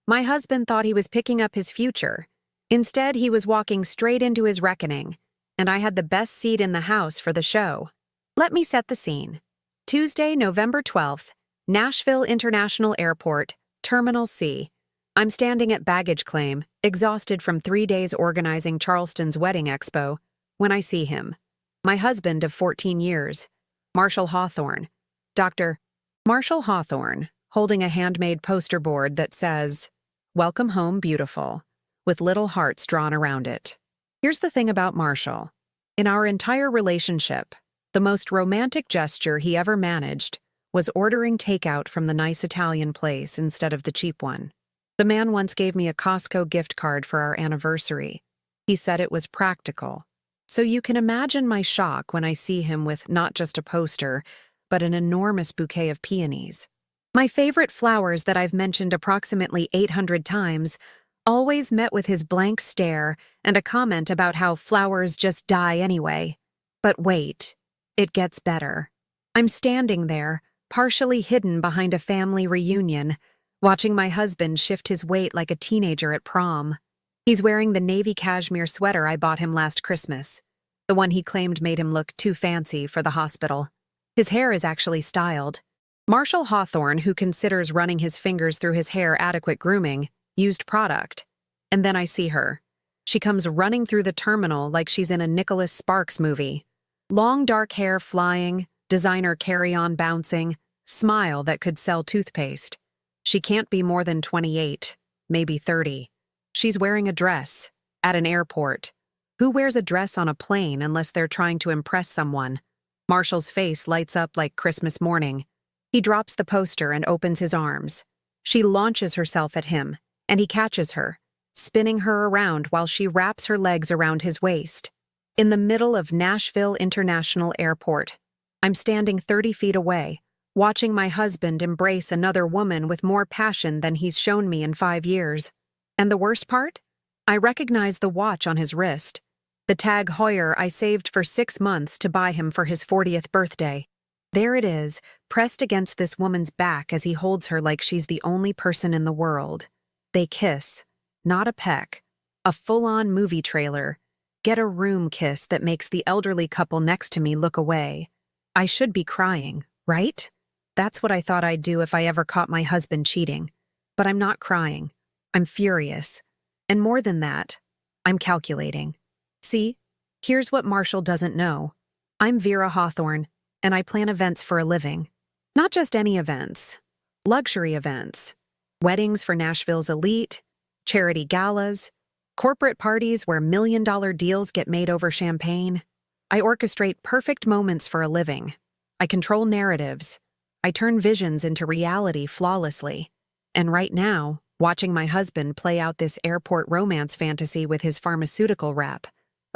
My husband thought he was picking up his future. Instead, he was walking straight into his reckoning, and I had the best seat in the house for the show. Let me set the scene. Tuesday, November 12th, Nashville International Airport, Terminal C. I'm standing at baggage claim, exhausted from 3 days organizing Charleston's wedding expo, when I see him. My husband of 14 years, Marshall Hawthorne. Dr. Marshall Hawthorne, holding a handmade poster board that says, "Welcome home, beautiful," with little hearts drawn around it. Here's the thing about Marshall. In our entire relationship, the most romantic gesture he ever managed was ordering takeout from the nice Italian place instead of the cheap one. The man once gave me a Costco gift card for our anniversary. He said it was practical. So you can imagine my shock when I see him with not just a poster, but an enormous bouquet of peonies. My favorite flowers that I've mentioned approximately 800 times always met with his blank stare and a comment about how flowers just die anyway. But wait, it gets better. I'm standing there, partially hidden behind a family reunion, watching my husband shift his weight like a teenager at prom. He's wearing the navy cashmere sweater I bought him last Christmas, the one he claimed made him look too fancy for the hospital. His hair is actually styled. Marshall Hawthorne, who considers running his fingers through his hair adequate grooming, used product. And then I see her. She comes running through the terminal like she's in a Nicholas Sparks movie. Long dark hair flying, designer carry-on bouncing, smile that could sell toothpaste. She can't be more than 28, maybe 30. She's wearing a dress, at an airport. Who wears a dress on a plane unless they're trying to impress someone? Marshall's face lights up like Christmas morning. He drops the poster and opens his arms. She launches herself at him, and he catches her, spinning her around while she wraps her legs around his waist. In the middle of Nashville International Airport, I'm standing 30 feet away, watching my husband embrace another woman with more passion than he's shown me in 5 years. And the worst part? I recognize the watch on his wrist, the Tag Heuer I saved for 6 months to buy him for his 40th birthday. There it is, pressed against this woman's back as he holds her like she's the only person in the world. They kiss, not a peck, a full-on movie trailer. Get a room kiss that makes the elderly couple next to me look away. I should be crying, right? That's what I thought I'd do if I ever caught my husband cheating. But I'm not crying. I'm furious. And more than that, I'm calculating. See, here's what Marshall doesn't know. I'm Vera Hawthorne, and I plan events for a living. Not just any events. Luxury events. Weddings for Nashville's elite, charity galas, corporate parties where million-dollar deals get made over champagne. I orchestrate perfect moments for a living. I control narratives. I turn visions into reality flawlessly. And right now, watching my husband play out this airport romance fantasy with his pharmaceutical rep.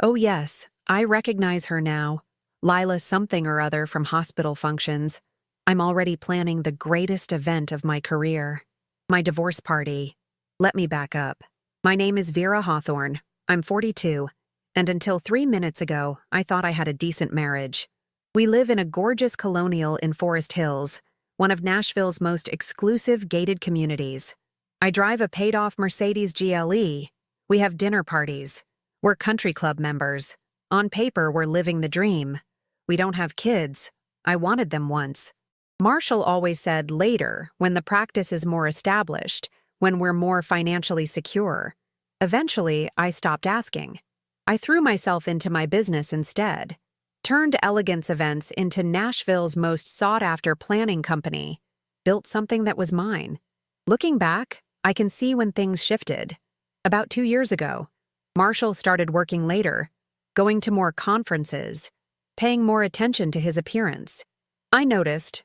Oh yes, I recognize her now. Lila something or other from hospital functions. I'm already planning the greatest event of my career. My divorce party. Let me back up. My name is Vera Hawthorne. I'm 42, and until 3 minutes ago, I thought I had a decent marriage. We live in a gorgeous colonial in Forest Hills, one of Nashville's most exclusive gated communities. I drive a paid-off Mercedes GLE. We have dinner parties. We're country club members. On paper, we're living the dream. We don't have kids. I wanted them once. Marshall always said later, when the practice is more established, when we're more financially secure. Eventually, I stopped asking. I threw myself into my business instead. Turned Elegance Events into Nashville's most sought-after planning company. Built something that was mine. Looking back, I can see when things shifted. About 2 years ago, Marshall started working later, going to more conferences, paying more attention to his appearance. I notice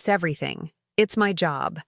everything. It's my job.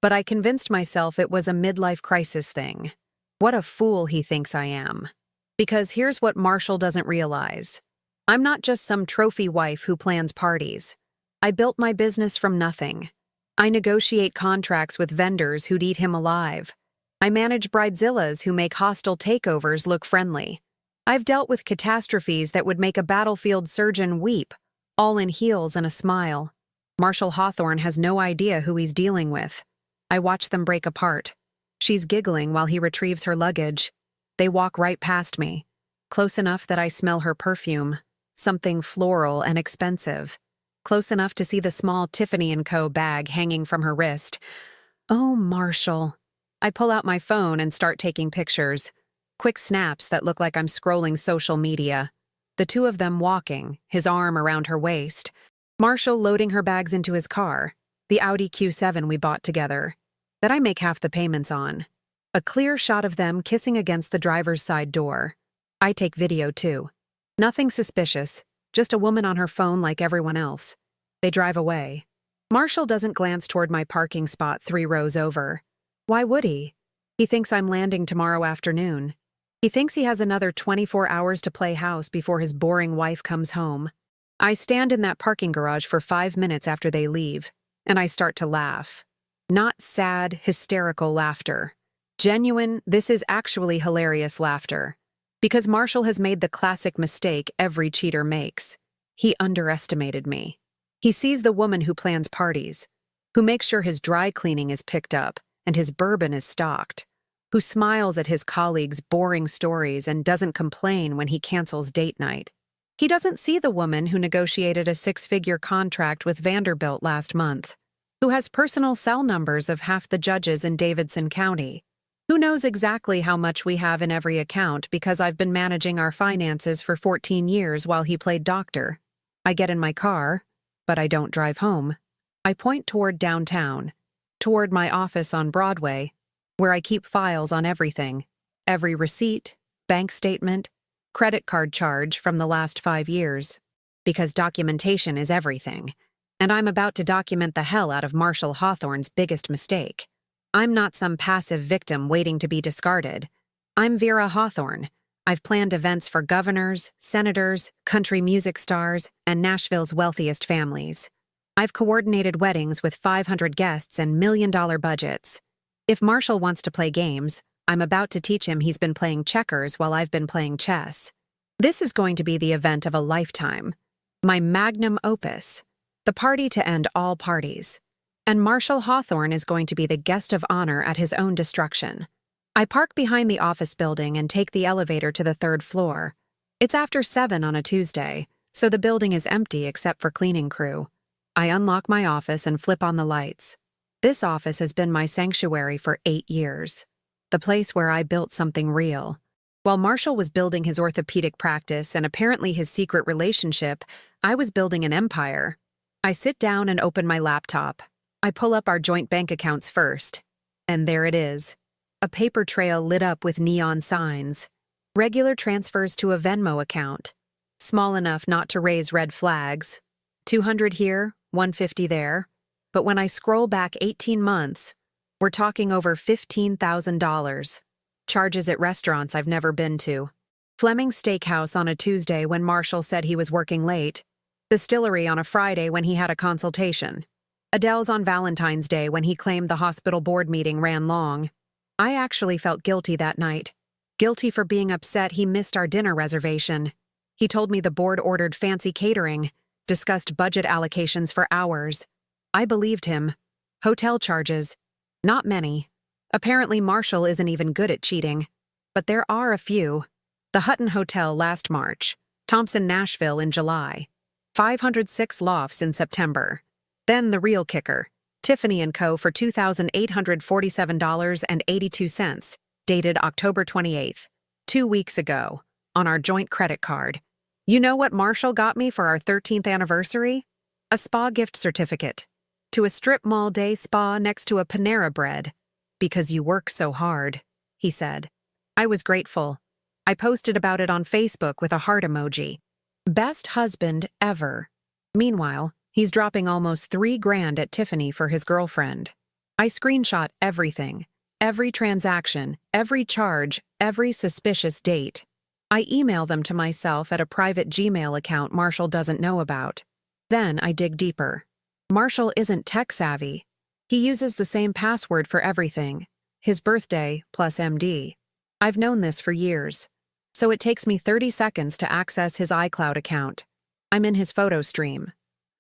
But I convinced myself it was a midlife crisis thing. What a fool he thinks I am. Because here's what Marshall doesn't realize. I'm not just some trophy wife who plans parties. I built my business from nothing. I negotiate contracts with vendors who'd eat him alive. I manage bridezillas who make hostile takeovers look friendly. I've dealt with catastrophes that would make a battlefield surgeon weep, all in heels and a smile. Marshall Hawthorne has no idea who he's dealing with. I watch them break apart. She's giggling while he retrieves her luggage. They walk right past me, close enough that I smell her perfume, something floral and expensive, close enough to see the small Tiffany & Co. bag hanging from her wrist. Oh, Marshall. I pull out my phone and start taking pictures, quick snaps that look like I'm scrolling social media. The two of them walking, his arm around her waist. Marshall loading her bags into his car, the Audi Q7 we bought together, that I make half the payments on. A clear shot of them kissing against the driver's side door. I take video too. Nothing suspicious, just a woman on her phone like everyone else. They drive away. Marshall doesn't glance toward my parking spot 3 rows over. Why would he? He thinks I'm landing tomorrow afternoon. He thinks he has another 24 hours to play house before his boring wife comes home. I stand in that parking garage for 5 minutes after they leave, and I start to laugh. Not sad, hysterical laughter. Genuine, this is actually hilarious laughter. Because Marshall has made the classic mistake every cheater makes. He underestimated me. He sees the woman who plans parties, who makes sure his dry cleaning is picked up and his bourbon is stocked, who smiles at his colleagues' boring stories and doesn't complain when he cancels date night. He doesn't see the woman who negotiated a 6-figure contract with Vanderbilt last month, who has personal cell numbers of half the judges in Davidson County, who knows exactly how much we have in every account because I've been managing our finances for 14 years while he played doctor. I get in my car, but I don't drive home. I point toward downtown, toward my office on Broadway, where I keep files on everything, every receipt, bank statement, credit card charge from the last 5 years, because documentation is everything, and I'm about to document the hell out of Marshall Hawthorne's biggest mistake. I'm not some passive victim waiting to be discarded. I'm Vera Hawthorne. I've planned events for governors, senators, country music stars, and Nashville's wealthiest families. I've coordinated weddings with 500 guests and million-dollar budgets. If Marshall wants to play games, I'm about to teach him he's been playing checkers while I've been playing chess. This is going to be the event of a lifetime. My magnum opus. The party to end all parties. And Marshall Hawthorne is going to be the guest of honor at his own destruction. I park behind the office building and take the elevator to the 3rd floor. It's after 7 on a Tuesday, so the building is empty except for cleaning crew. I unlock my office and flip on the lights. This office has been my sanctuary for 8 years. The place where I built something real. While Marshall was building his orthopedic practice and apparently his secret relationship, I was building an empire. I sit down and open my laptop. I pull up our joint bank accounts first. And there it is. A paper trail lit up with neon signs. Regular transfers to a Venmo account. Small enough not to raise red flags. 200 here, 150 there. But when I scroll back 18 months, we're talking over $15,000. Charges at restaurants I've never been to. Fleming's Steakhouse on a Tuesday when Marshall said he was working late. Distillery on a Friday when he had a consultation. Adele's on Valentine's Day when he claimed the hospital board meeting ran long. I actually felt guilty that night. Guilty for being upset he missed our dinner reservation. He told me the board ordered fancy catering, discussed budget allocations for hours. I believed him. Hotel charges. Not many. Apparently Marshall isn't even good at cheating. But there are a few. The Hutton Hotel last March. Thompson, Nashville in July. 506 lofts in September. Then the real kicker. Tiffany & Co. for $2,847.82, dated October 28th, 2 weeks ago, on our joint credit card. You know what Marshall got me for our 13th anniversary? A spa gift certificate. To a strip mall day spa next to a Panera Bread. Because you work so hard, he said. I was grateful. I posted about it on Facebook with a heart emoji. Best husband ever. Meanwhile, he's dropping almost $3,000 at Tiffany for his girlfriend. I screenshot everything, every transaction, every charge, every suspicious date. I email them to myself at a private Gmail account Marshall doesn't know about. Then I dig deeper. Marshall isn't tech-savvy. He uses the same password for everything, his birthday plus MD. I've known this for years, so it takes me 30 seconds to access his iCloud account. I'm in his photo stream.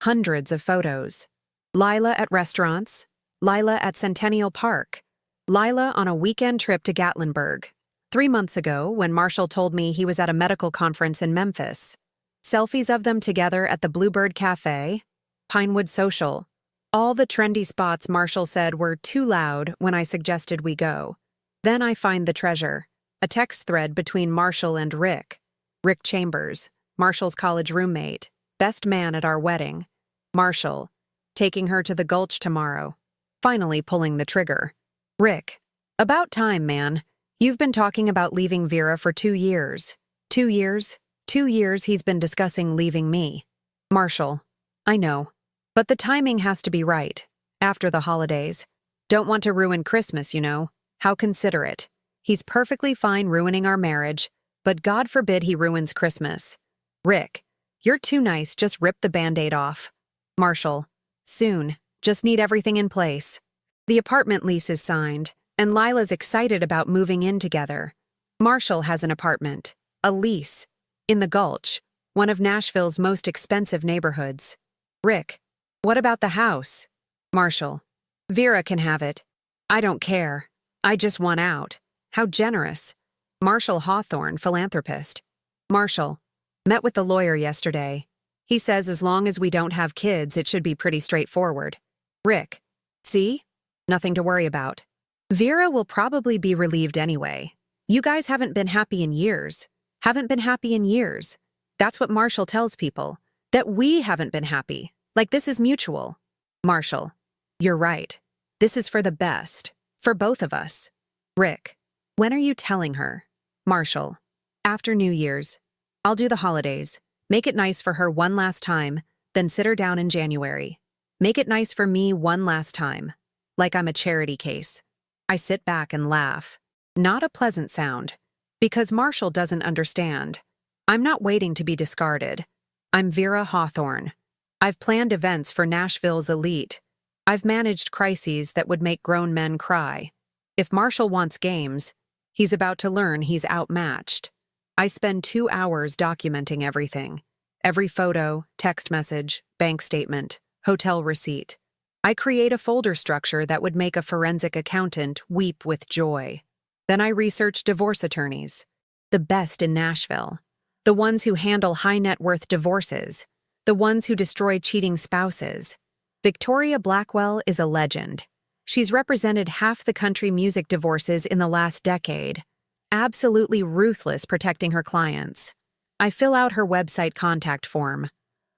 Hundreds of photos. Lila at restaurants, Lila at Centennial Park, Lila on a weekend trip to Gatlinburg. 3 months ago, when Marshall told me he was at a medical conference in Memphis. Selfies of them together at the Bluebird Cafe, Pinewood Social. All the trendy spots Marshall said were too loud when I suggested we go. Then I find the treasure, a text thread between Marshall and Rick. Rick Chambers, Marshall's college roommate, best man at our wedding. Marshall, taking her to the Gulch tomorrow. Finally pulling the trigger. Rick, about time, man. You've been talking about leaving Vera for 2 years. 2 years? 2 years he's been discussing leaving me. Marshall, I know. But the timing has to be right. After the holidays. Don't want to ruin Christmas, you know. How considerate. He's perfectly fine ruining our marriage, but God forbid he ruins Christmas. Rick, you're too nice, just rip the Band-Aid off. Marshall, soon. Just need everything in place. The apartment lease is signed, and Lila's excited about moving in together. Marshall has an apartment, a lease, in the Gulch, one of Nashville's most expensive neighborhoods. Rick, what about the house? Marshall, Vera can have it. I don't care. I just want out. How generous. Marshall Hawthorne, philanthropist. Marshall, met with the lawyer yesterday. He says as long as we don't have kids, it should be pretty straightforward. Rick, see? Nothing to worry about. Vera will probably be relieved anyway. You guys haven't been happy in years. Haven't been happy in years. That's what Marshall tells people. That we haven't been happy. Like this is mutual. Marshall, you're right. This is for the best. For both of us. Rick, when are you telling her? Marshall, after New Year's. I'll do the holidays. Make it nice for her one last time, then sit her down in January. Make it nice for me one last time. Like I'm a charity case. I sit back and laugh. Not a pleasant sound. Because Marshall doesn't understand. I'm not waiting to be discarded. I'm Vera Hawthorne. I've planned events for Nashville's elite. I've managed crises that would make grown men cry. If Marshall wants games, he's about to learn he's outmatched. I spend 2 hours documenting everything. Every photo, text message, bank statement, hotel receipt. I create a folder structure that would make a forensic accountant weep with joy. Then I research divorce attorneys. The best in Nashville. The ones who handle high-net-worth divorces. The ones who destroy cheating spouses. Victoria Blackwell is a legend. She's represented half the country music divorces in the last decade. Absolutely ruthless protecting her clients. I fill out her website contact form.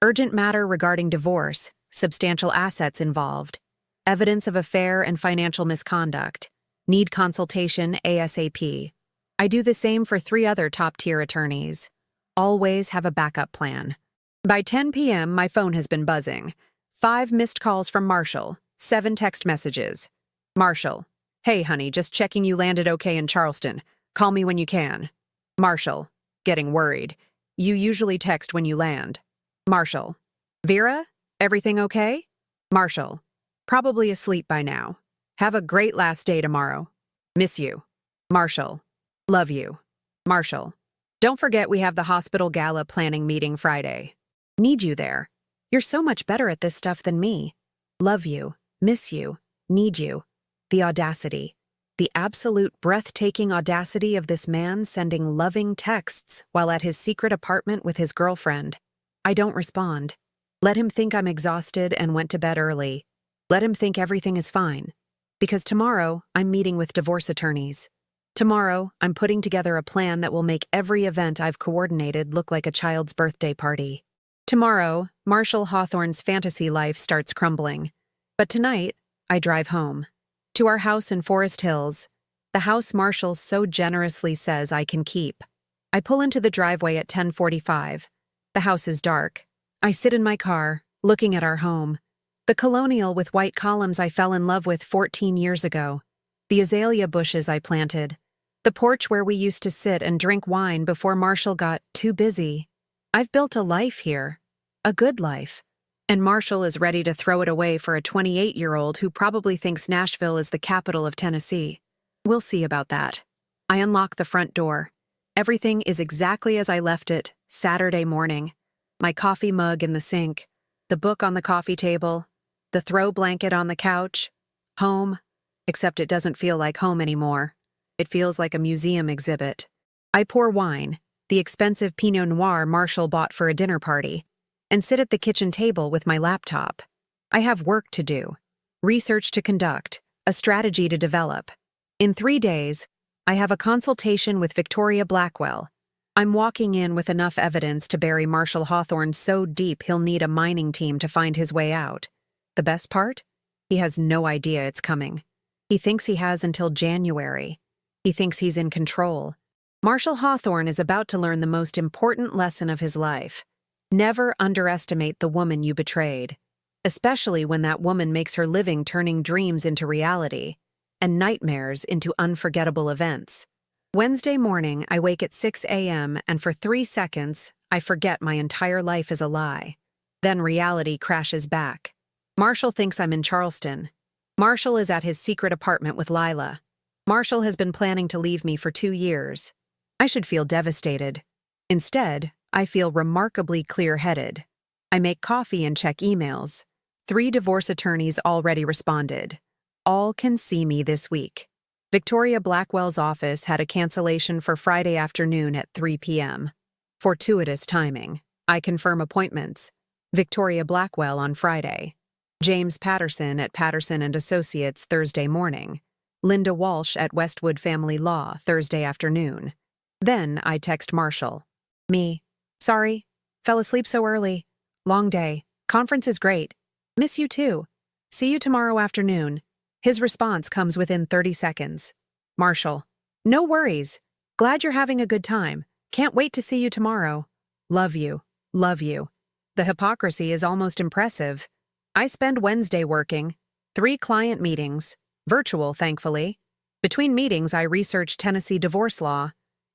Urgent matter regarding divorce, substantial assets involved, evidence of affair and financial misconduct. Need consultation ASAP. I do the same for 3 other top-tier attorneys. Always have a backup plan. By 10 p.m., my phone has been buzzing. 5 missed calls from Marshall, 7 text messages. Marshall, hey honey, just checking you landed okay in Charleston. Call me when you can. Marshall, getting worried. You usually text when you land. Marshall, Vera, everything okay? Marshall, probably asleep by now. Have a great last day tomorrow. Miss you. Marshall, love you. Marshall, don't forget we have the hospital gala planning meeting Friday. Need you there. You're so much better at this stuff than me. Love you, miss you, need you. The audacity. The absolute breathtaking audacity of this man sending loving texts while at his secret apartment with his girlfriend. I don't respond. Let him think I'm exhausted and went to bed early. Let him think everything is fine. Because tomorrow, I'm meeting with divorce attorneys. Tomorrow, I'm putting together a plan that will make every event I've coordinated look like a child's birthday party. Tomorrow, Marshall Hawthorne's fantasy life starts crumbling. But tonight, I drive home. To our house in Forest Hills, the house Marshall so generously says I can keep. I pull into the driveway at 10:45. The house is dark. I sit in my car, looking at our home. The colonial with white columns I fell in love with 14 years ago. The azalea bushes I planted. The porch where we used to sit and drink wine before Marshall got too busy. I've built a life here. A good life. And Marshall is ready to throw it away for a 28-year-old who probably thinks Nashville is the capital of Tennessee. We'll see about that. I unlock the front door. Everything is exactly as I left it, Saturday morning. My coffee mug in the sink, the book on the coffee table, the throw blanket on the couch. Home. except it doesn't feel like home anymore. It feels like a museum exhibit. I pour wine, the expensive Pinot Noir Marshall bought for a dinner party, and sit at the kitchen table with my laptop. I have work to do, research to conduct, a strategy to develop. In 3 days, I have a consultation with Victoria Blackwell. I'm walking in with enough evidence to bury Marshall Hawthorne so deep he'll need a mining team to find his way out. The best part? He has no idea it's coming. He thinks he has until January. He thinks he's in control. Marshall Hawthorne is about to learn the most important lesson of his life. Never underestimate the woman you betrayed, especially when that woman makes her living turning dreams into reality and nightmares into unforgettable events. Wednesday morning, I wake at 6 a.m. and for 3 seconds, I forget my entire life is a lie. Then reality crashes back. Marshall thinks I'm in Charleston. Marshall is at his secret apartment with Lila. Marshall has been planning to leave me for 2 years. I should feel devastated. Instead, I feel remarkably clear-headed. I make coffee and check emails. 3 divorce attorneys already responded. All can see me this week. Victoria Blackwell's office had a cancellation for Friday afternoon at 3 p.m. Fortuitous timing. I confirm appointments. Victoria Blackwell on Friday. James Patterson at Patterson & Associates Thursday morning. Linda Walsh at Westwood Family Law Thursday afternoon. Then I text Marshall. Me. Sorry. Fell asleep so early. Long day. Conference is great. Miss you too. See you tomorrow afternoon. His response comes within 30 seconds. Marshall. No worries. Glad you're having a good time. Can't wait to see you tomorrow. Love you. Love you. The hypocrisy is almost impressive. I spend Wednesday working. 3 client meetings. Virtual, thankfully. Between meetings, I research Tennessee divorce law,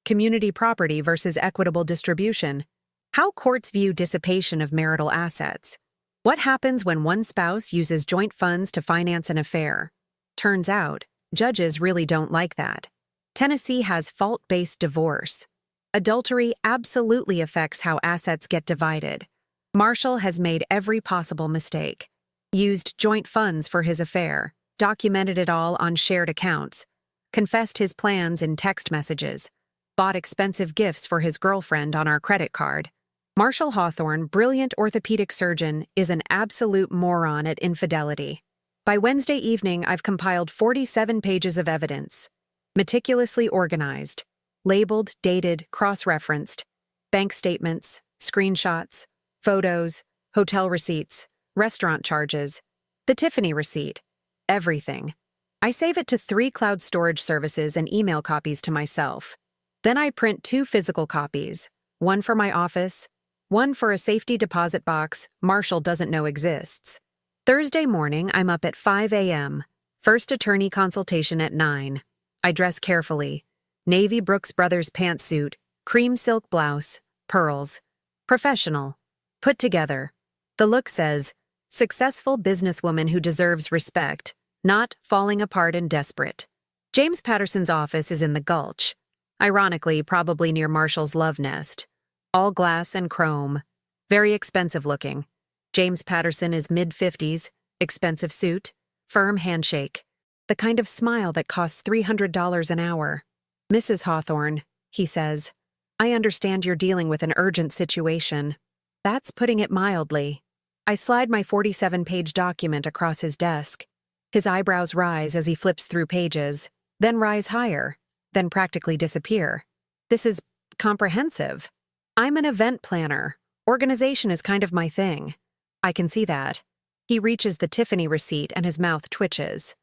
community property versus equitable distribution, how courts view dissipation of marital assets, what happens when one spouse uses joint funds to finance an affair. Turns out, judges really don't like that. Tennessee has fault-based divorce. Adultery absolutely affects how assets get divided. Marshall has made every possible mistake. Used joint funds for his affair, documented it all on shared accounts, confessed his plans in text messages, bought expensive gifts for his girlfriend on our credit card. Marshall Hawthorne, brilliant orthopedic surgeon, is an absolute moron at infidelity. By Wednesday evening, I've compiled 47 pages of evidence, meticulously organized, labeled, dated, cross-referenced, bank statements, screenshots, photos, hotel receipts, restaurant charges, the Tiffany receipt, everything. I save it to 3 cloud storage services and email copies to myself. Then I print 2 physical copies, one for my office, one for a safety deposit box Marshall doesn't know exists. Thursday morning, I'm up at 5 a.m. First attorney consultation at 9. I dress carefully. Navy Brooks Brothers pantsuit, cream silk blouse, pearls. Professional. Put together. The look says, successful businesswoman who deserves respect, not falling apart and desperate. James Patterson's office is in the Gulch. Ironically, probably near Marshall's love nest. All glass and chrome. Very expensive looking. James Patterson is mid-50s, expensive suit, firm handshake. The kind of smile that costs $300 an hour. Mrs. Hawthorne, he says, I understand you're dealing with an urgent situation. That's putting it mildly. I slide my 47-page document across his desk. His eyebrows rise as he flips through pages, then rise higher, then practically disappear. This is comprehensive. I'm an event planner. Organization is kind of my thing. I can see that. He reaches the Tiffany receipt and his mouth twitches.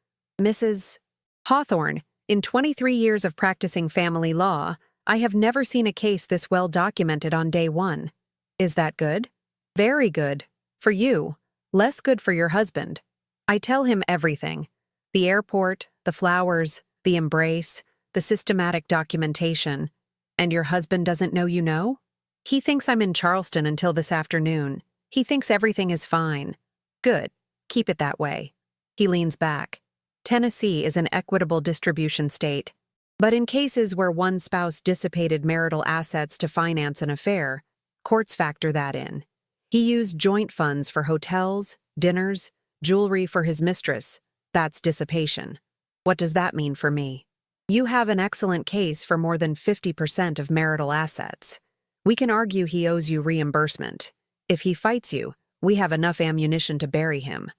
Mrs. Hawthorne, in 23 years of practicing family law, I have never seen a case this well documented on day 1. Is that good? Very good. For you. Less good for your husband. I tell him everything. The airport, the flowers, the embrace, the systematic documentation. And your husband doesn't know you know? He thinks I'm in Charleston until this afternoon. He thinks everything is fine. Good. Keep it that way. He leans back. Tennessee is an equitable distribution state. But in cases where one spouse dissipated marital assets to finance an affair, courts factor that in. He used joint funds for hotels, dinners, jewelry for his mistress. That's dissipation. What does that mean for me? You have an excellent case for more than 50% of marital assets. We can argue he owes you reimbursement. If he fights you, we have enough ammunition to bury him.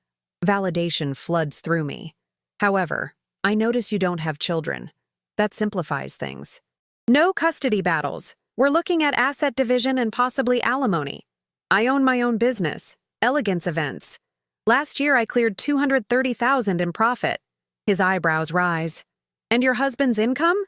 Validation floods through me. However, I notice you don't have children. That simplifies things. No custody battles. We're looking at asset division and possibly alimony. I own my own business, Elegance Events. Last year I cleared $230,000 in profit. His eyebrows rise. And your husband's income?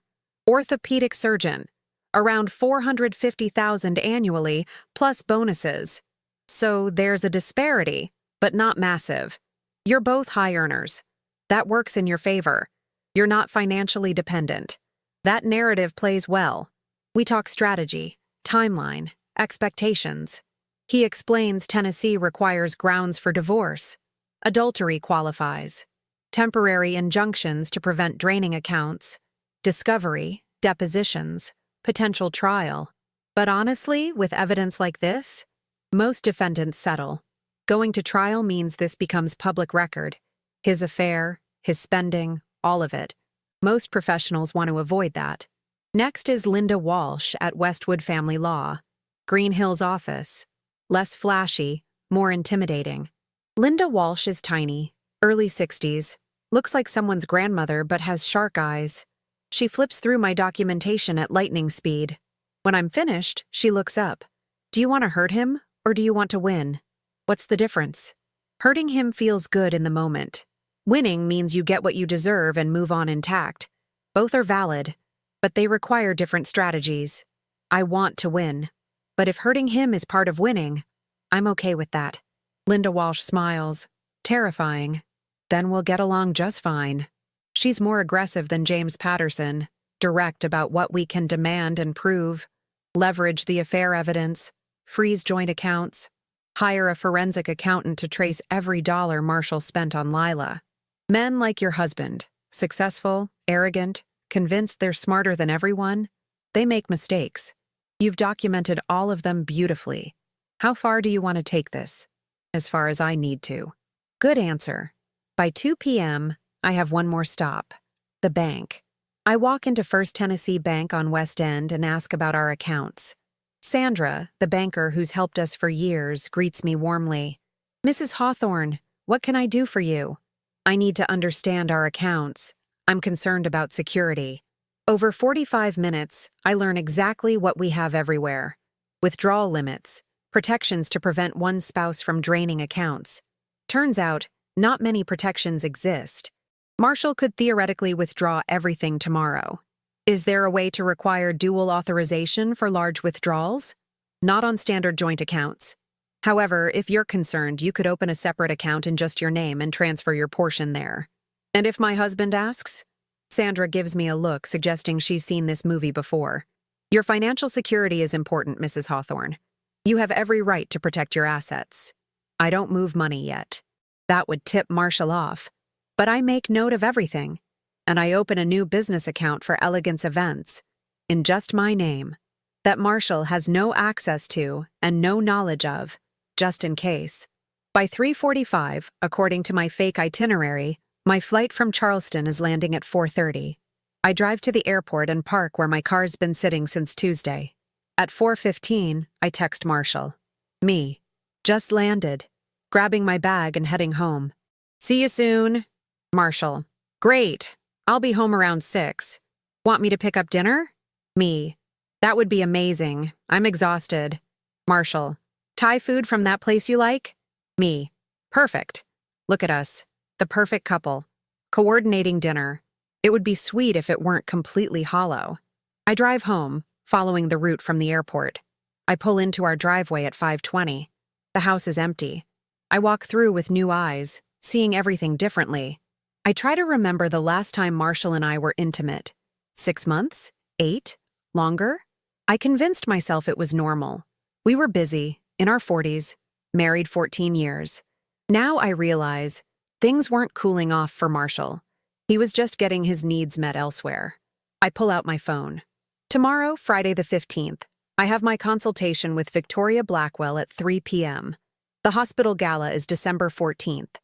Orthopedic surgeon. Around $450,000 annually, plus bonuses. So there's a disparity, but not massive. You're both high earners. That works in your favor. You're not financially dependent. That narrative plays well. We talk strategy, timeline, expectations. He explains Tennessee requires grounds for divorce. Adultery qualifies. Temporary injunctions to prevent draining accounts. Discovery, depositions, potential trial. But honestly, with evidence like this, most defendants settle. Going to trial means this becomes public record. His affair, his spending, all of it. Most professionals want to avoid that. Next is Linda Walsh at Westwood Family Law. Green Hills office. Less flashy, more intimidating. Linda Walsh is tiny, early 60s, looks like someone's grandmother but has shark eyes. She flips through my documentation at lightning speed. When I'm finished, she looks up. Do you want to hurt him, or do you want to win? What's the difference? Hurting him feels good in the moment. Winning means you get what you deserve and move on intact. Both are valid, but they require different strategies. I want to win. But if hurting him is part of winning, I'm okay with that. Linda Walsh smiles. Terrifying. Then we'll get along just fine. She's more aggressive than James Patterson, direct about what we can demand and prove, leverage the affair evidence, freeze joint accounts, hire a forensic accountant to trace every dollar Marshall spent on Lila. Men like your husband, successful, arrogant, convinced they're smarter than everyone, they make mistakes. You've documented all of them beautifully. How far do you want to take this? As far as I need to. Good answer. By 2 p.m., I have one more stop. The bank. I walk into First Tennessee Bank on West End and ask about our accounts. Sandra, the banker who's helped us for years, greets me warmly. Mrs. Hawthorne, what can I do for you? I need to understand our accounts. I'm concerned about security. Over 45 minutes, I learn exactly what we have everywhere. Withdrawal limits, protections to prevent one spouse from draining accounts. Turns out, not many protections exist. Marshall could theoretically withdraw everything tomorrow. Is there a way to require dual authorization for large withdrawals? Not on standard joint accounts. However, if you're concerned, you could open a separate account in just your name and transfer your portion there. And if my husband asks? Sandra gives me a look suggesting she's seen this movie before. Your financial security is important, Mrs. Hawthorne. You have every right to protect your assets. I don't move money yet. That would tip Marshall off. But I make note of everything. And I open a new business account for Elegance Events, in just my name, that Marshall has no access to and no knowledge of, just in case. By 3:45, according to my fake itinerary, my flight from Charleston is landing at 4:30. I drive to the airport and park where my car's been sitting since Tuesday. At 4:15, I text Marshall. Me. Just landed. Grabbing my bag and heading home. See you soon. Marshall. Great. I'll be home around 6. Want me to pick up dinner? Me. That would be amazing. I'm exhausted. Marshall. Thai food from that place you like? Me. Perfect. Look at us. The perfect couple. Coordinating dinner. It would be sweet if it weren't completely hollow. I drive home, following the route from the airport. I pull into our driveway at 5:20. The house is empty. I walk through with new eyes, seeing everything differently. I try to remember the last time Marshall and I were intimate. 6 months? 8? Longer? I convinced myself it was normal. We were busy, in our 40s, married 14 years. Now I realize things weren't cooling off for Marshall. He was just getting his needs met elsewhere. I pull out my phone. Tomorrow, Friday the 15th, I have my consultation with Victoria Blackwell at 3 p.m. The hospital gala is December 14th.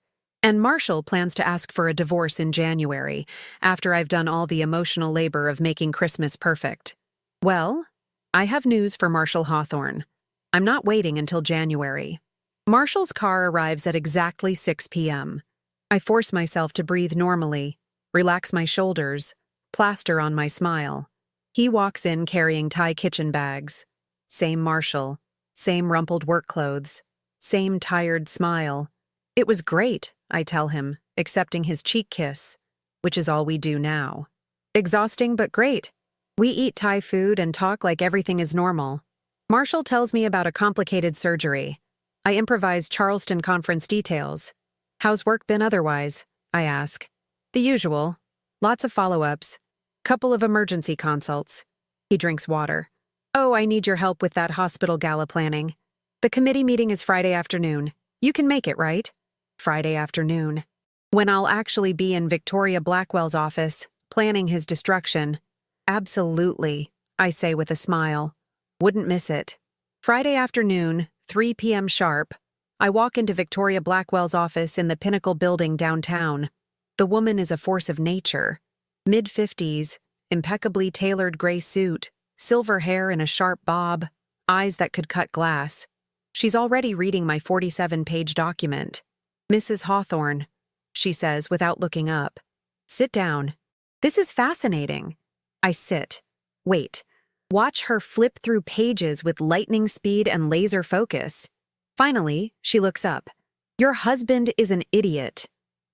And Marshall plans to ask for a divorce in January, after I've done all the emotional labor of making Christmas perfect. Well, I have news for Marshall Hawthorne. I'm not waiting until January. Marshall's car arrives at exactly 6 p.m. I force myself to breathe normally, relax my shoulders, plaster on my smile. He walks in carrying Thai kitchen bags. Same Marshall, same rumpled work clothes, same tired smile. It was great, I tell him, accepting his cheek kiss, which is all we do now. Exhausting but great. We eat Thai food and talk like everything is normal. Marshall tells me about a complicated surgery. I improvise Charleston conference details. How's work been otherwise? I ask. The usual. Lots of follow-ups. Couple of emergency consults. He drinks water. Oh, I need your help with that hospital gala planning. The committee meeting is Friday afternoon. You can make it, right? Friday afternoon. When I'll actually be in Victoria Blackwell's office, planning his destruction. Absolutely, I say with a smile. Wouldn't miss it. Friday afternoon, 3 p.m. sharp, I walk into Victoria Blackwell's office in the Pinnacle building downtown. The woman is a force of nature. Mid-50s, impeccably tailored gray suit, silver hair in a sharp bob, eyes that could cut glass. She's already reading my 47-page document. Mrs. Hawthorne, she says without looking up. Sit down. This is fascinating. I sit. Wait. Watch her flip through pages with lightning speed and laser focus. Finally, she looks up. Your husband is an idiot.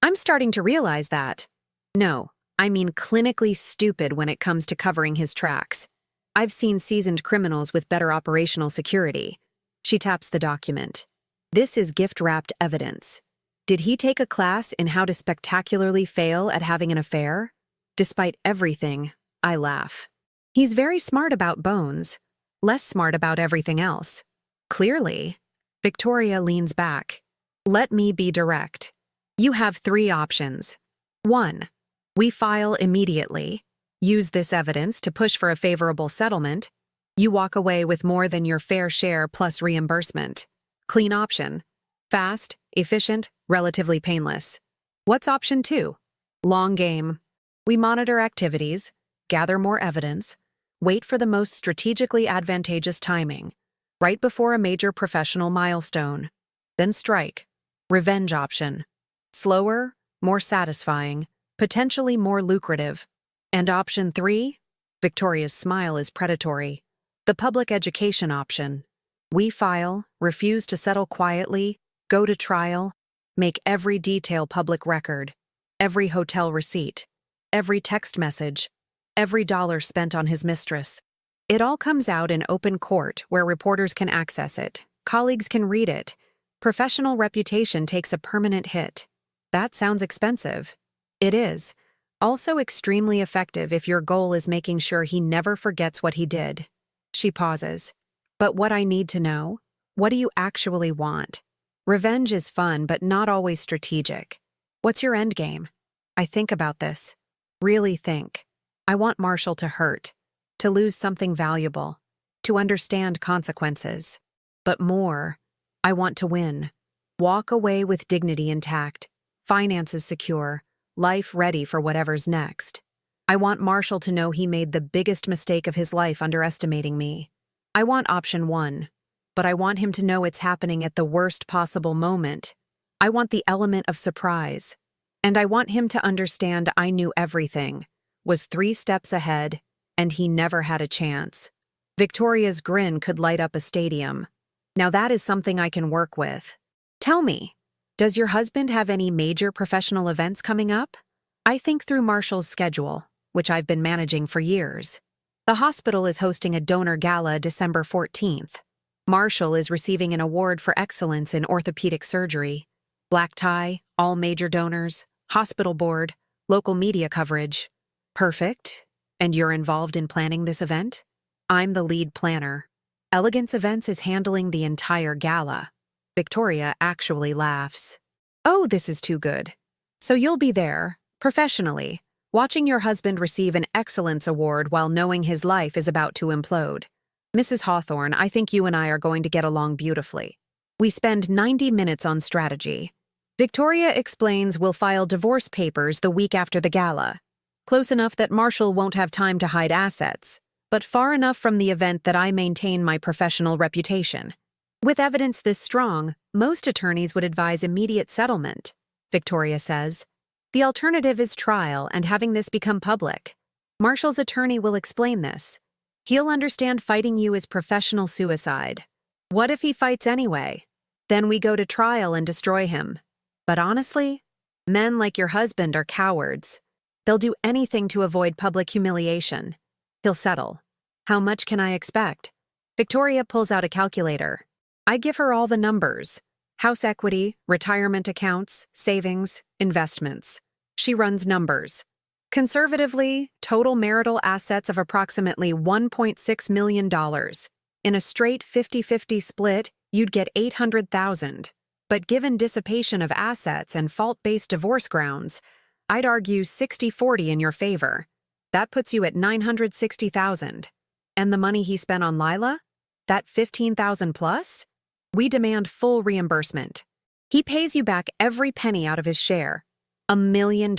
I'm starting to realize that. No, I mean clinically stupid when it comes to covering his tracks. I've seen seasoned criminals with better operational security. She taps the document. This is gift-wrapped evidence. Did he take a class in how to spectacularly fail at having an affair? Despite everything, I laugh. He's very smart about bones, less smart about everything else. Clearly. Victoria leans back. Let me be direct. You have 3 options. 1. We file immediately. Use this evidence to push for a favorable settlement. You walk away with more than your fair share plus reimbursement. Clean option. Fast, efficient, relatively painless. What's option 2? Long game. We monitor activities, gather more evidence, wait for the most strategically advantageous timing, right before a major professional milestone. Then strike. Revenge option. Slower, more satisfying, potentially more lucrative. And option 3? Victoria's smile is predatory. The public education option. We file, refuse to settle quietly, go to trial, make every detail public record, every hotel receipt, every text message, every dollar spent on his mistress. It all comes out in open court where reporters can access it, colleagues can read it. Professional reputation takes a permanent hit. That sounds expensive. It is. Also extremely effective if your goal is making sure he never forgets what he did. She pauses. But what I need to know? What do you actually want? Revenge is fun, but not always strategic. What's your end game? I think about this. Really think. I want Marshall to hurt, to lose something valuable, to understand consequences. But more, I want to win. Walk away with dignity intact, finances secure, life ready for whatever's next. I want Marshall to know he made the biggest mistake of his life underestimating me. I want option 1. But I want him to know it's happening at the worst possible moment. I want the element of surprise. And I want him to understand I knew everything, was 3 steps ahead, and he never had a chance. Victoria's grin could light up a stadium. Now that is something I can work with. Tell me, does your husband have any major professional events coming up? I think through Marshall's schedule, which I've been managing for years. The hospital is hosting a donor gala December 14th. Marshall is receiving an award for excellence in orthopedic surgery. Black tie, all major donors, hospital board, local media coverage. Perfect. And you're involved in planning this event? I'm the lead planner. Elegance Events is handling the entire gala. Victoria actually laughs. Oh, this is too good. So you'll be there, professionally, watching your husband receive an excellence award while knowing his life is about to implode. Mrs. Hawthorne, I think you and I are going to get along beautifully. We spend 90 minutes on strategy. Victoria explains we'll file divorce papers the week after the gala. Close enough that Marshall won't have time to hide assets, but far enough from the event that I maintain my professional reputation. With evidence this strong, most attorneys would advise immediate settlement, Victoria says. The alternative is trial and having this become public. Marshall's attorney will explain this. He'll understand fighting you is professional suicide. What if he fights anyway? Then we go to trial and destroy him. But honestly, men like your husband are cowards. They'll do anything to avoid public humiliation. He'll settle. How much can I expect? Victoria pulls out a calculator. I give her all the numbers. House equity, retirement accounts, savings, investments. She runs numbers. Conservatively, total marital assets of approximately $1.6 million. In a straight 50-50 split, you'd get $800,000. But given dissipation of assets and fault-based divorce grounds, I'd argue 60-40 in your favor. That puts you at $960,000. And the money he spent on Lila? That $15,000 plus? We demand full reimbursement. He pays you back every penny out of his share. $1 million.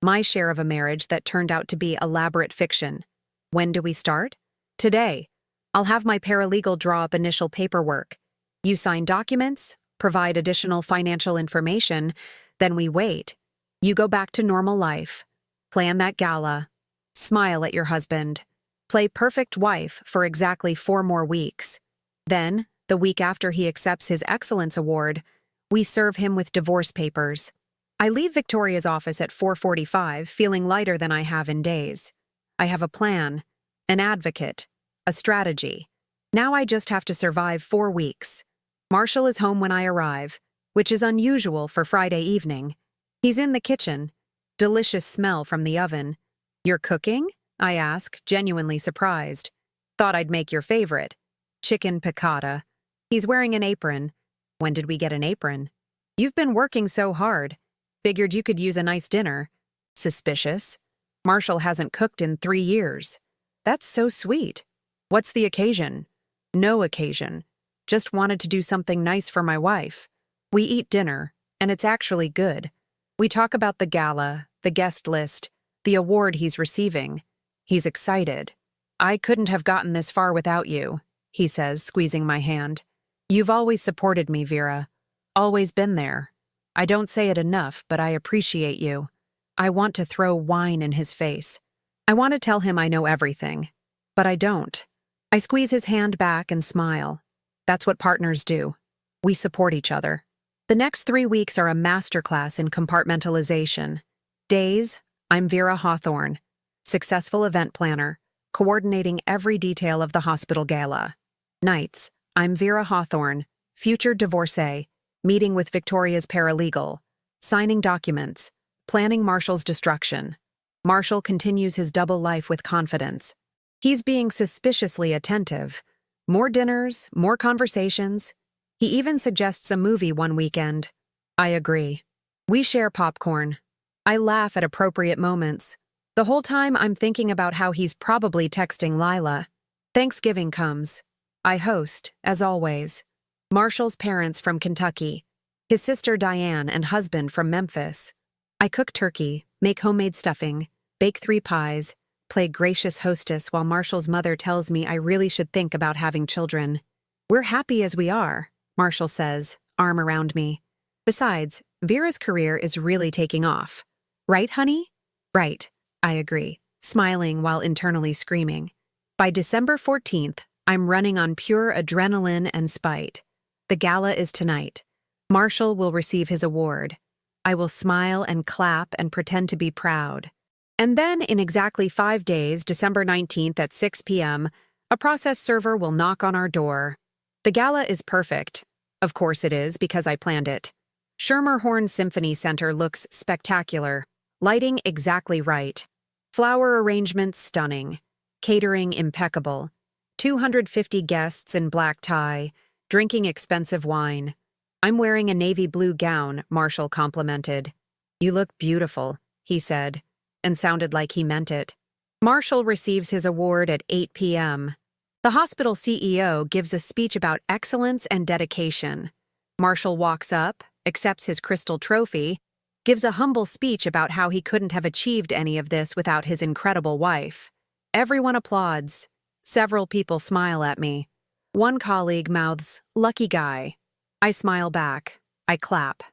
My share of a marriage that turned out to be elaborate fiction. When do we start? Today. I'll have my paralegal draw up initial paperwork. You sign documents, provide additional financial information, then we wait. You go back to normal life. Plan that gala. Smile at your husband. Play perfect wife for exactly 4 more weeks. Then, the week after he accepts his Excellence Award, we serve him with divorce papers. I leave Victoria's office at 4:45, feeling lighter than I have in days. I have a plan, an advocate, a strategy. Now I just have to survive 4 weeks. Marshall is home when I arrive, which is unusual for Friday evening. He's in the kitchen. Delicious smell from the oven. You're cooking? I ask, genuinely surprised. Thought I'd make your favorite. Chicken piccata. He's wearing an apron. When did we get an apron? You've been working so hard. Figured you could use a nice dinner. Suspicious. Marshall hasn't cooked in 3 years. That's so sweet. What's the occasion? No occasion. Just wanted to do something nice for my wife. We eat dinner, and it's actually good. We talk about the gala, the guest list, the award he's receiving. He's excited. I couldn't have gotten this far without you, he says, squeezing my hand. You've always supported me, Vera. Always been there. I don't say it enough, but I appreciate you. I want to throw wine in his face. I want to tell him I know everything. But I don't. I squeeze his hand back and smile. That's what partners do. We support each other. The next 3 weeks are a masterclass in compartmentalization. Days, I'm Vera Hawthorne, successful event planner, coordinating every detail of the hospital gala. Nights, I'm Vera Hawthorne, future divorcee, meeting with Victoria's paralegal, signing documents, planning Marshall's destruction. Marshall continues his double life with confidence. He's being suspiciously attentive. More dinners, more conversations. He even suggests a movie one weekend. I agree. We share popcorn. I laugh at appropriate moments. The whole time I'm thinking about how he's probably texting Lila. Thanksgiving comes. I host, as always. Marshall's parents from Kentucky. His sister Diane and husband from Memphis. I cook turkey, make homemade stuffing, bake 3 pies, play gracious hostess while Marshall's mother tells me I really should think about having children. We're happy as we are, Marshall says, arm around me. Besides, Vera's career is really taking off. Right, honey? Right, I agree, smiling while internally screaming. By December 14th, I'm running on pure adrenaline and spite. The gala is tonight. Marshall will receive his award. I will smile and clap and pretend to be proud. And then, in exactly 5 days, December 19th at 6 p.m., a process server will knock on our door. The gala is perfect. Of course it is, because I planned it. Schermerhorn Symphony Center looks spectacular. Lighting exactly right. Flower arrangement stunning. Catering impeccable. 250 guests in black tie, drinking expensive wine. I'm wearing a navy blue gown, Marshall complimented. You look beautiful, he said, and sounded like he meant it. Marshall receives his award at 8 p.m. The hospital CEO gives a speech about excellence and dedication. Marshall walks up, accepts his crystal trophy, gives a humble speech about how he couldn't have achieved any of this without his incredible wife. Everyone applauds. Several people smile at me. One colleague mouths, "Lucky guy." I smile back. I clap.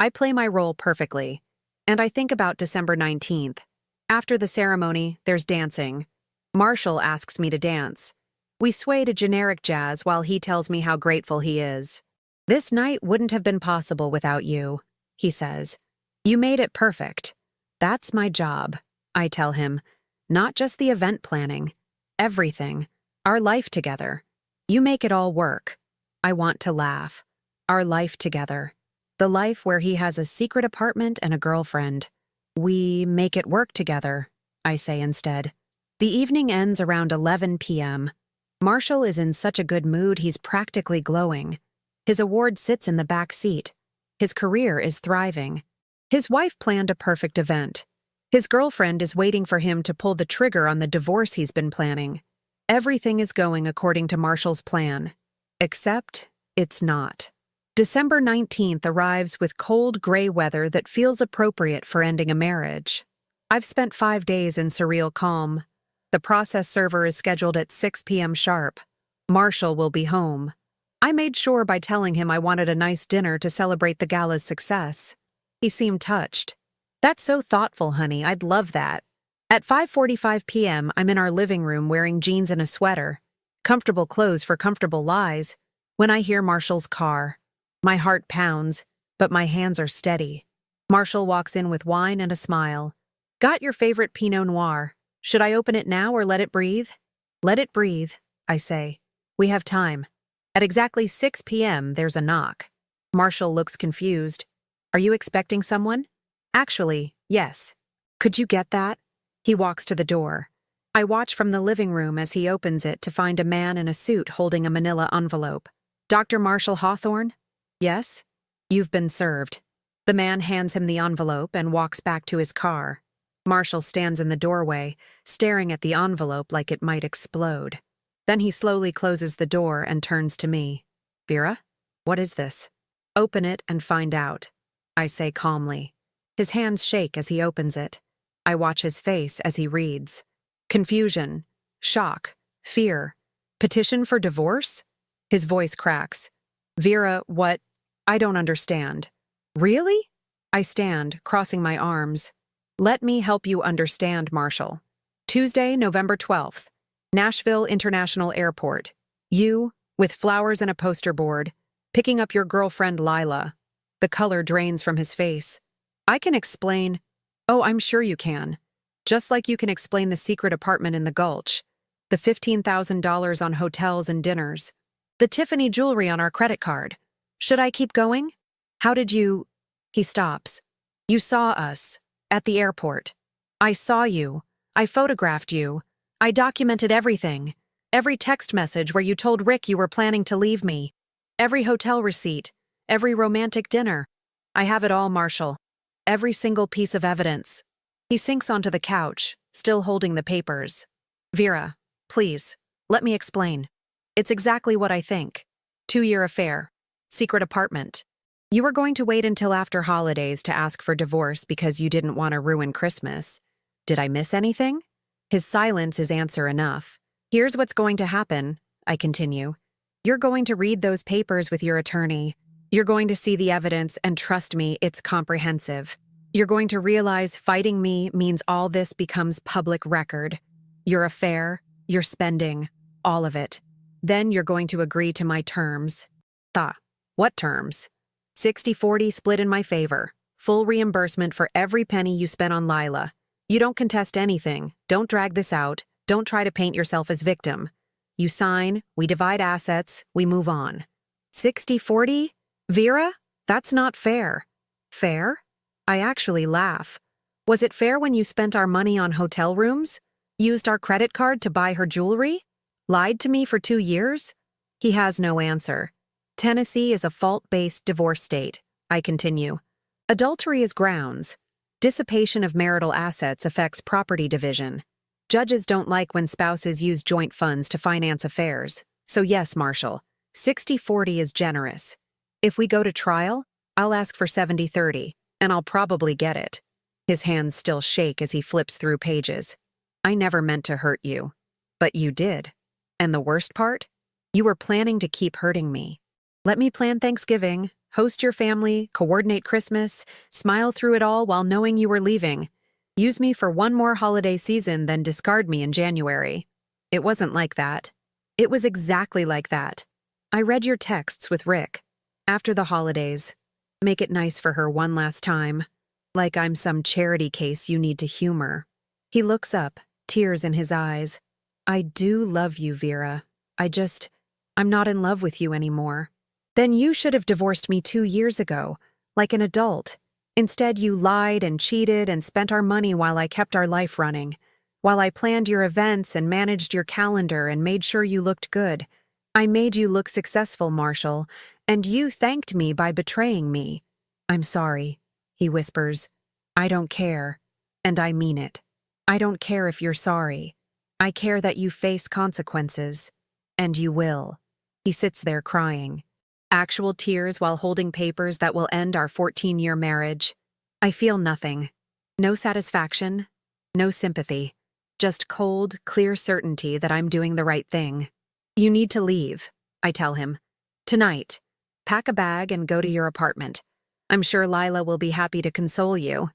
I play my role perfectly. And I think about December 19th. After the ceremony, there's dancing. Marshall asks me to dance. We sway to generic jazz while he tells me how grateful he is. "This night wouldn't have been possible without you," he says. "You made it perfect." "That's my job," I tell him. "Not just the event planning. Everything. Our life together. You make it all work." I want to laugh. Our life together. The life where he has a secret apartment and a girlfriend. "We make it work together," I say instead. The evening ends around 11 p.m. Marshall is in such a good mood he's practically glowing. His award sits in the back seat. His career is thriving. His wife planned a perfect event. His girlfriend is waiting for him to pull the trigger on the divorce he's been planning. Everything is going according to Marshall's plan. Except it's not. December 19th arrives with cold, gray weather that feels appropriate for ending a marriage. I've spent 5 days in surreal calm. The process server is scheduled at 6 p.m. sharp. Marshall will be home. I made sure by telling him I wanted a nice dinner to celebrate the gala's success. He seemed touched. "That's so thoughtful, honey. I'd love that." At 5:45 p.m., I'm in our living room wearing jeans and a sweater. Comfortable clothes for comfortable lies. When I hear Marshall's car, my heart pounds, but my hands are steady. Marshall walks in with wine and a smile. "Got your favorite Pinot Noir. Should I open it now or let it breathe?" "Let it breathe," I say. "We have time." At exactly 6 p.m., there's a knock. Marshall looks confused. "Are you expecting someone?" "Actually, yes." "Could you get that?" He walks to the door. I watch from the living room as he opens it to find a man in a suit holding a manila envelope. "Dr. Marshall Hawthorne?" "Yes?" "You've been served." The man hands him the envelope and walks back to his car. Marshall stands in the doorway, staring at the envelope like it might explode. Then he slowly closes the door and turns to me. "Vera, what is this?" "Open it and find out," I say calmly. His hands shake as he opens it. I watch his face as he reads. Confusion, shock, fear. Petition for divorce? His voice cracks. "Vera, what? I don't understand." "Really?" I stand, crossing my arms. "Let me help you understand, Marshall. Tuesday, November 12th. Nashville International Airport. You, with flowers and a poster board, picking up your girlfriend Lila." The color drains from his face. "I can explain." "Oh, I'm sure you can. Just like you can explain the secret apartment in the Gulch, the $15,000 on hotels and dinners, the Tiffany jewelry on our credit card. Should I keep going? How did you—" He stops. "You saw us. At the airport. I saw you. I photographed you. I documented everything. Every text message where you told Rick you were planning to leave me. Every hotel receipt. Every romantic dinner. I have it all, Marshall. Every single piece of evidence." He sinks onto the couch, still holding the papers. "Vera, please, let me explain. It's exactly what I think. 2-year affair. Secret apartment. You were going to wait until after holidays to ask for divorce because you didn't want to ruin Christmas. Did I miss anything?" His silence is answer enough. "Here's what's going to happen," I continue. "You're going to read those papers with your attorney. You're going to see the evidence, and trust me, it's comprehensive. You're going to realize fighting me means all this becomes public record. Your affair, your spending, all of it. Then you're going to agree to my terms." What terms?" 60-40 split in my favor. Full reimbursement for every penny you spent on Lila. You don't contest anything. Don't drag this out. Don't try to paint yourself as victim. You sign, we divide assets, we move on. 60-40? Vera? That's not fair. Fair? I actually laugh. Was it fair when you spent our money on hotel rooms? Used our credit card to buy her jewelry? Lied to me for 2 years? He has no answer. Tennessee is a fault-based divorce state, I continue. Adultery is grounds. Dissipation of marital assets affects property division. Judges don't like when spouses use joint funds to finance affairs. So yes, Marshall, 60-40 is generous. If we go to trial, I'll ask for 70-30, and I'll probably get it. His hands still shake as he flips through pages. I never meant to hurt you. But you did. And the worst part? You were planning to keep hurting me. Let me plan Thanksgiving, host your family, coordinate Christmas, smile through it all while knowing you were leaving. Use me for one more holiday season, then discard me in January. It wasn't like that. It was exactly like that. I read your texts with Rick. After the holidays. Make it nice for her one last time. Like I'm some charity case you need to humor. He looks up, tears in his eyes. I do love you, Vera. I'm not in love with you anymore. Then you should have divorced me 2 years ago, like an adult. Instead, you lied and cheated and spent our money while I kept our life running. While I planned your events and managed your calendar and made sure you looked good. I made you look successful, Marshall, and you thanked me by betraying me. I'm sorry, he whispers. I don't care, and I mean it. I don't care if you're sorry. I care that you face consequences. And you will. He sits there crying. Actual tears while holding papers that will end our 14-year marriage. I feel nothing. No satisfaction. No sympathy. Just cold, clear certainty that I'm doing the right thing. You need to leave, I tell him. Tonight. Pack a bag and go to your apartment. I'm sure Lila will be happy to console you.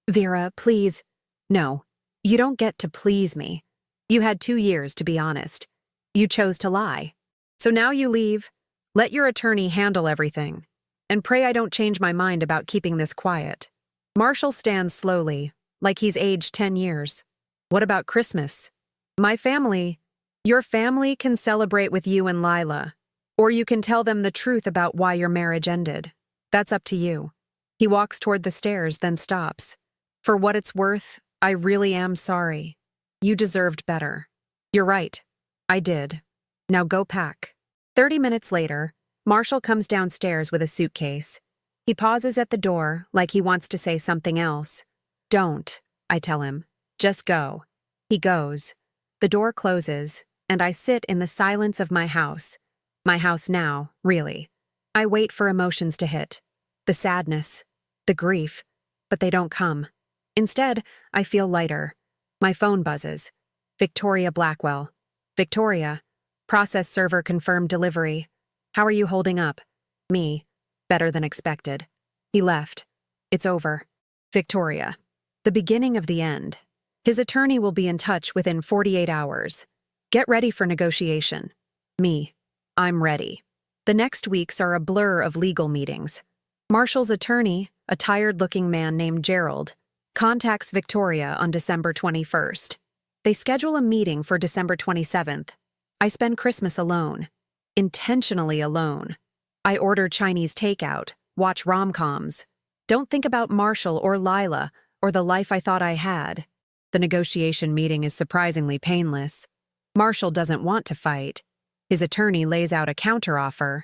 Vera, please. No, you don't get to please me. You had 2 years to be honest. You chose to lie. So now you leave. Let your attorney handle everything. And pray I don't change my mind about keeping this quiet. Marshall stands slowly, like he's aged 10 years. What about Christmas? My family. Your family can celebrate with you and Lila. Or you can tell them the truth about why your marriage ended. That's up to you. He walks toward the stairs, then stops. For what it's worth, I really am sorry. You deserved better. You're right. I did. Now go pack. 30 minutes later, Marshall comes downstairs with a suitcase. He pauses at the door, like he wants to say something else. Don't, I tell him. Just go. He goes. The door closes, and I sit in the silence of my house. My house now, really. I wait for emotions to hit. The sadness, the grief, but they don't come. Instead, I feel lighter. My phone buzzes. Victoria Blackwell. Victoria. Process server confirmed delivery. How are you holding up? Me. Better than expected. He left. It's over. Victoria. The beginning of the end. His attorney will be in touch within 48 hours. Get ready for negotiation. Me. I'm ready. The next weeks are a blur of legal meetings. Marshall's attorney, a tired-looking man named Gerald, contacts Victoria on December 21st. They schedule a meeting for December 27th. I spend Christmas alone. Intentionally alone. I order Chinese takeout, watch rom-coms. Don't think about Marshall or Lila or the life I thought I had. The negotiation meeting is surprisingly painless. Marshall doesn't want to fight. His attorney lays out a counteroffer,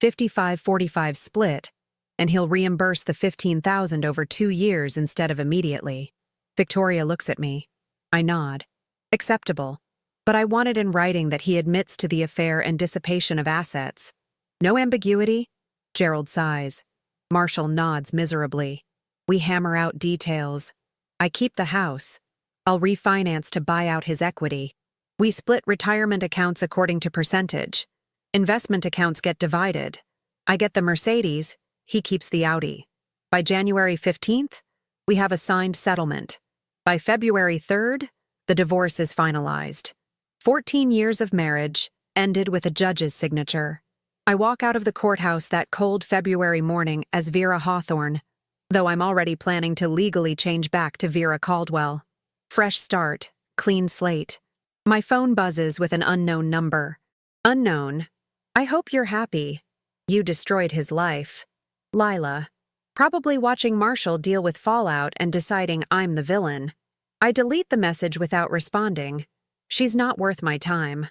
55-45 split, and he'll reimburse the $15,000 over 2 years instead of immediately. Victoria looks at me. I nod. Acceptable. But I want it in writing that he admits to the affair and dissipation of assets. No ambiguity? Gerald sighs. Marshall nods miserably. We hammer out details. I keep the house. I'll refinance to buy out his equity. We split retirement accounts according to percentage. Investment accounts get divided. I get the Mercedes, he keeps the Audi. By January 15th, we have a signed settlement. By February 3rd, the divorce is finalized. 14 years of marriage ended with a judge's signature. I walk out of the courthouse that cold February morning as Vera Hawthorne, though I'm already planning to legally change back to Vera Caldwell. Fresh start, clean slate. My phone buzzes with an unknown number. Unknown. I hope you're happy. You destroyed his life. Lila. Probably watching Marshall deal with fallout and deciding I'm the villain. I delete the message without responding. She's not worth my time.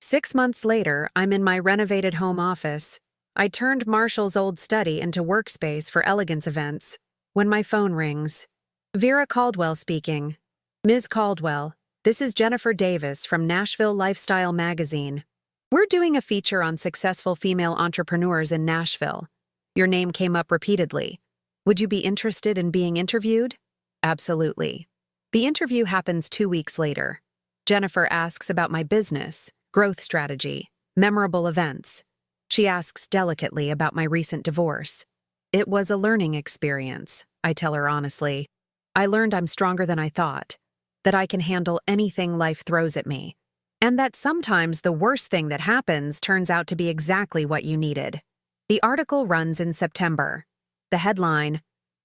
6 months later, I'm in my renovated home office. I turned Marshall's old study into workspace for elegance events. When my phone rings. Vera Caldwell speaking. Ms. Caldwell, this is Jennifer Davis from Nashville Lifestyle Magazine. We're doing a feature on successful female entrepreneurs in Nashville. Your name came up repeatedly. Would you be interested in being interviewed? Absolutely. The interview happens 2 weeks later. Jennifer asks about my business, growth strategy, memorable events. She asks delicately about my recent divorce. It was a learning experience, I tell her honestly. I learned I'm stronger than I thought, that I can handle anything life throws at me, and that sometimes the worst thing that happens turns out to be exactly what you needed. The article runs in September. The headline,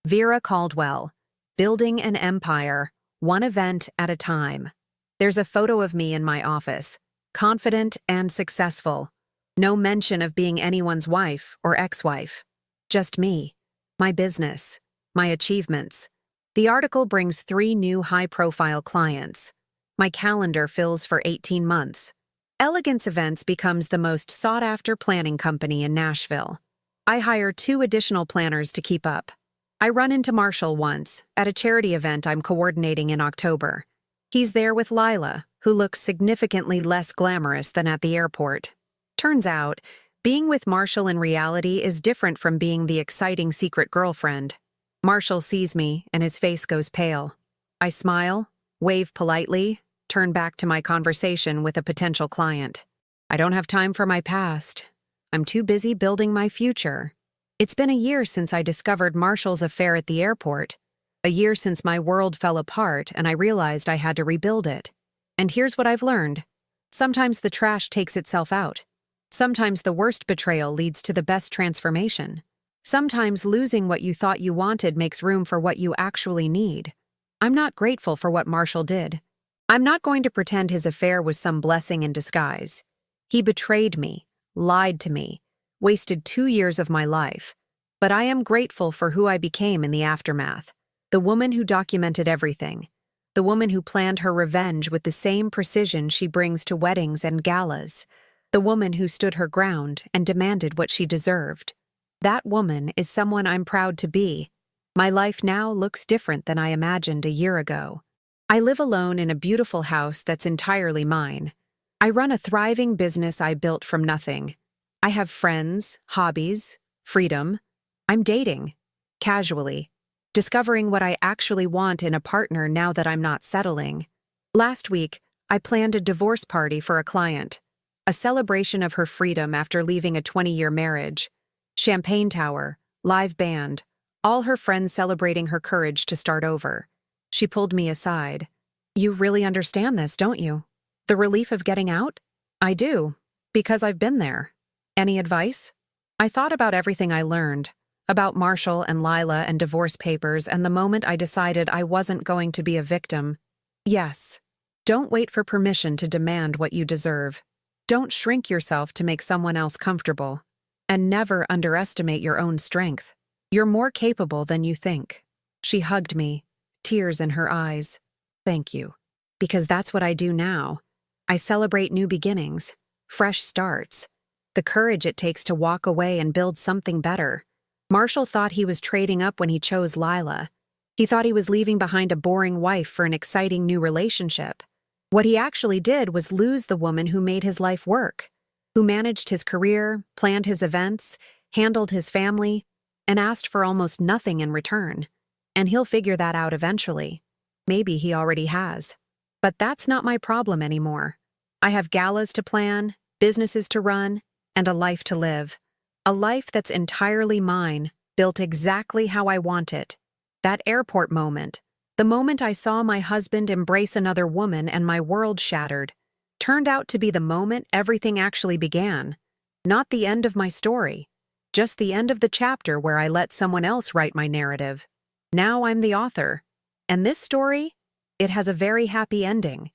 Vera Caldwell, Building an Empire, One Event at a Time. There's a photo of me in my office, confident and successful. No mention of being anyone's wife or ex-wife. Just me, my business, my achievements. The article brings 3 new high-profile clients. My calendar fills for 18 months. Elegance Events becomes the most sought-after planning company in Nashville. I hire 2 additional planners to keep up. I run into Marshall once, at a charity event I'm coordinating in October. He's there with Lila, who looks significantly less glamorous than at the airport. Turns out, being with Marshall in reality is different from being the exciting secret girlfriend. Marshall sees me, and his face goes pale. I smile, wave politely, turn back to my conversation with a potential client. I don't have time for my past. I'm too busy building my future. It's been a year since I discovered Marshall's affair at the airport. A year since my world fell apart and I realized I had to rebuild it. And here's what I've learned. Sometimes the trash takes itself out. Sometimes the worst betrayal leads to the best transformation. Sometimes losing what you thought you wanted makes room for what you actually need. I'm not grateful for what Marshall did. I'm not going to pretend his affair was some blessing in disguise. He betrayed me, lied to me, wasted 2 years of my life. But I am grateful for who I became in the aftermath. The woman who documented everything. The woman who planned her revenge with the same precision she brings to weddings and galas. The woman who stood her ground and demanded what she deserved. That woman is someone I'm proud to be. My life now looks different than I imagined a year ago. I live alone in a beautiful house that's entirely mine. I run a thriving business I built from nothing. I have friends, hobbies, freedom. I'm dating, casually, discovering what I actually want in a partner now that I'm not settling. Last week, I planned a divorce party for a client, a celebration of her freedom after leaving a 20-year marriage. Champagne tower, live band, all her friends celebrating her courage to start over. She pulled me aside. You really understand this, don't you? The relief of getting out? I do, because I've been there. Any advice? I thought about everything I learned, about Marshall and Lila and divorce papers, and the moment I decided I wasn't going to be a victim. Yes. Don't wait for permission to demand what you deserve. Don't shrink yourself to make someone else comfortable. And never underestimate your own strength. You're more capable than you think. She hugged me, tears in her eyes. Thank you. Because that's what I do now. I celebrate new beginnings, fresh starts, the courage it takes to walk away and build something better. Marshall thought he was trading up when he chose Lila. He thought he was leaving behind a boring wife for an exciting new relationship. What he actually did was lose the woman who made his life work, who managed his career, planned his events, handled his family, and asked for almost nothing in return. And he'll figure that out eventually. Maybe he already has. But that's not my problem anymore. I have galas to plan, businesses to run, and a life to live. A life that's entirely mine, built exactly how I want it. That airport moment, the moment I saw my husband embrace another woman and my world shattered, turned out to be the moment everything actually began. Not the end of my story, just the end of the chapter where I let someone else write my narrative. Now I'm the author. And this story, it has a very happy ending.